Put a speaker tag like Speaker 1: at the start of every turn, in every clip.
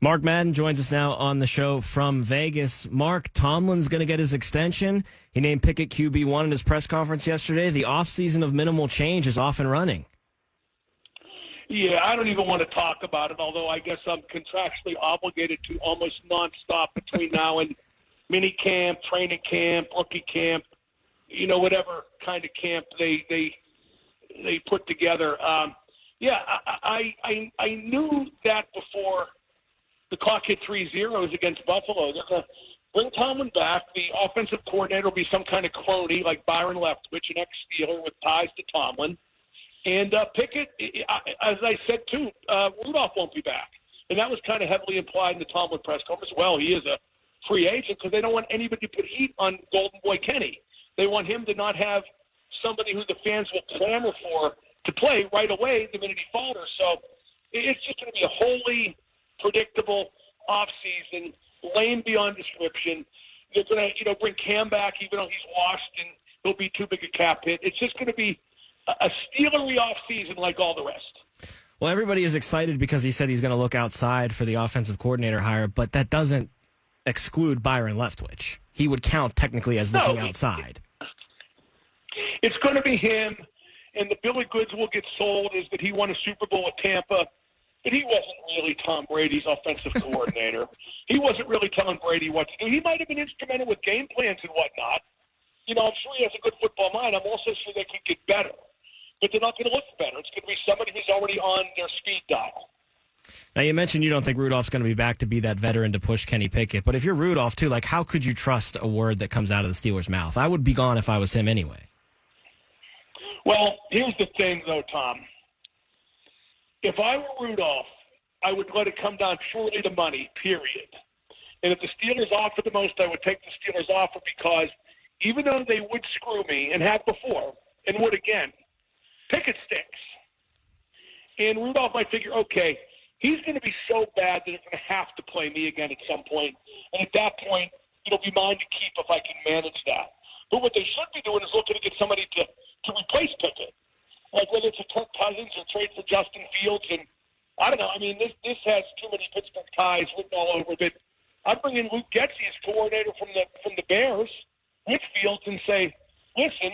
Speaker 1: Mark Madden joins us now on the show from Vegas. Mark, Tomlin's going to get his extension. He named Pickett QB1 in his press conference yesterday. The offseason of minimal change is off and running.
Speaker 2: Yeah, I don't even want to talk about it, although I guess I'm contractually obligated to almost nonstop between now and mini camp, training camp, rookie camp, whatever kind of camp they put together. I knew that before the clock hit 3-0 against Buffalo. They're going to bring Tomlin back. The offensive coordinator will be some kind of crony like Byron Leftwich, an ex-Steeler with ties to Tomlin. And Pickett, as I said too, Rudolph won't be back. And that was kind of heavily implied in the Tomlin press conference. Well, he is a free agent because they don't want anybody to put heat on Golden Boy Kenny. They want him to not have somebody who the fans will clamor for to play right away the minute he falters. So it's just going to be a wholly predictable offseason, lame beyond description. They're going to, bring Cam back even though he's washed and he'll be too big a cap hit. It's just going to be a Steelery offseason like all the rest.
Speaker 1: Well, everybody is excited because he said he's going to look outside for the offensive coordinator hire, but that doesn't exclude Byron Leftwich. He would count technically as looking outside.
Speaker 2: It's going to be him, and the bill of goods will get sold is that he won a Super Bowl at Tampa. But he wasn't really Tom Brady's offensive coordinator. He wasn't really telling Brady what to do. He might have been instrumental with game plans and whatnot. I'm sure he has a good football mind. I'm also sure they could get better. But they're not going to look better. It's going to be somebody who's already on their speed dial.
Speaker 1: Now, you mentioned you don't think Rudolph's going to be back to be that veteran to push Kenny Pickett. But if you're Rudolph, too, how could you trust a word that comes out of the Steelers' mouth? I would be gone if I was him anyway.
Speaker 2: Well, here's the thing, though, Tom. If I were Rudolph, I would let it come down purely to money, period. And if the Steelers offered the most, I would take the Steelers' offer because even though they would screw me and have before and would again, Pickett stinks. And Rudolph might figure, okay, he's going to be so bad that they're going to have to play me again at some point. And at that point, it'll be mine to keep if I can manage that. But what they should be doing is looking to get somebody to replace Pickett. Like whether it's a Kirk Cousins or trade for Justin Fields. And I don't know. I mean, this has too many Pittsburgh ties written all over it. I'd bring in Luke Getsy as coordinator from the Bears with Fields and say, listen,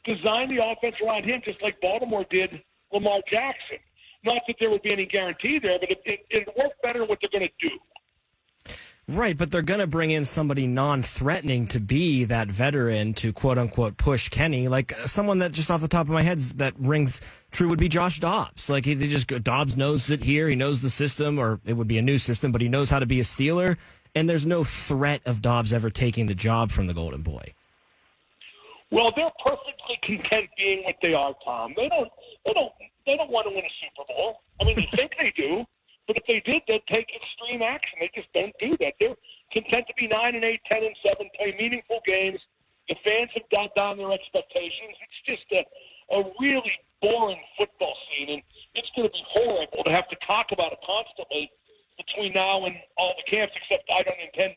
Speaker 2: design the offense around him just like Baltimore did Lamar Jackson. Not that there would be any guarantee there, but it'd work better than what they're going to do.
Speaker 1: Right, but they're going to bring in somebody non-threatening to be that veteran to quote-unquote push Kenny, like someone that just off the top of my head that rings true would be Josh Dobbs. Like Dobbs knows it here, he knows the system, or it would be a new system, but he knows how to be a Steeler, and there's no threat of Dobbs ever taking the job from the Golden Boy.
Speaker 2: Well, they're perfectly content being what they are, Tom. They don't want to win a Super Bowl. I mean, you think they do. But if they did, they'd take extreme action. They just don't do that. They're content to be 9-8, 10-7, play meaningful games. The fans have got down their expectations. It's just a really boring football scene, and it's going to be horrible to have to talk about it constantly between now and all the camps, except I don't intend